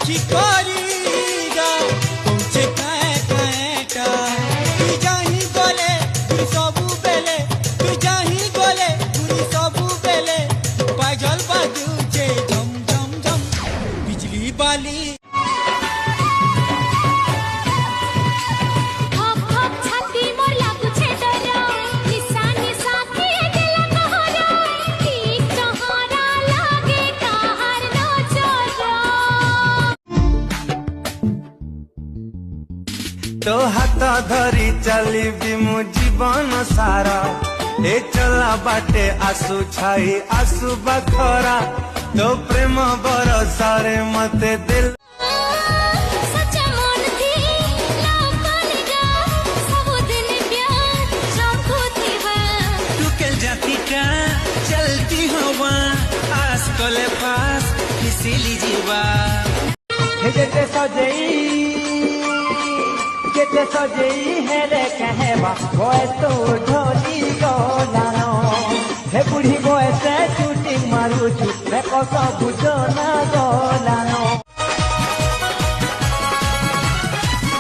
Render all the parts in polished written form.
चिकोरीगा पहुँचे काएटा तू जाही बोले तू सबू बेले तू जाही बोले तू सबू बेले पागल बाजूचे झम झम झम बिजली बाली तो हाथ धरी चली मु जीवन सारा ए चला बाटे आसु छाई आसु बखरा तो प्रेम बरसा रे मते दिल जाती का चलती हवा आस कोले पास फिसली जीवा जेते सजेई है रे कहवा बॉयस तो ढोली गोलानो हे बुढ़ी बॉयस शूटिंग मारू छु मैं कोसा बुझो ना गोलानो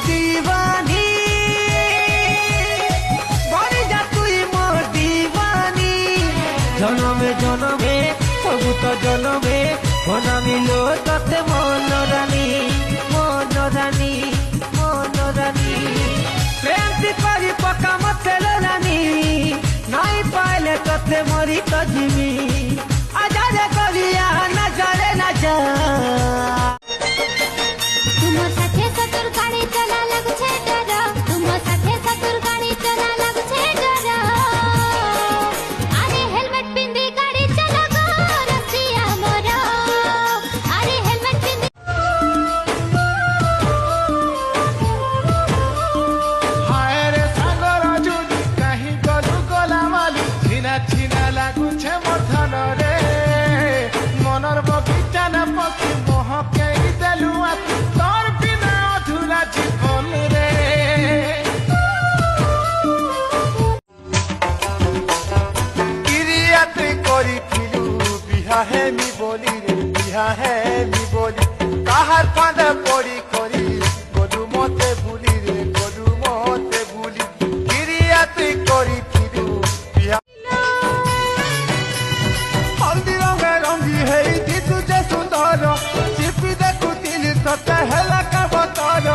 दीवानी बड़ी जा तुई मोर दीवानी जनमे सबू तो जनमे होना मिलो तते मन रानी प्रेम करी पका मत रानी नहीं पाइले तते मरी तो जिमी आजा करिया नजरे नजा तुम साथे सतुर गाड़ी चला लग छे डरा तुम साथे सतुर गाड़ी चला लग छे डरा अरे हेलमेट पिंदी गाड़ी चला गो रसिया मोरा अरे हेलमेट पिंदी हाय रे सागर जुली कहीं गलु गला माली छिना लागू छे मोर धन रे मनर बगीचा न पक्षी मोहके देलु आतु तोर बिना अधूरा जीवन रे किरियाते करी फिलू बिहा है मी बोली रे बिहा है मी बोली काहार फांदे पड़ी करी गलु मते भूली रे गलु मते भूली किरियाते करी फिलू बिहा हल्दी रंगी है तुझे सुंदर चिपी देखुतिली तते हेला का बतर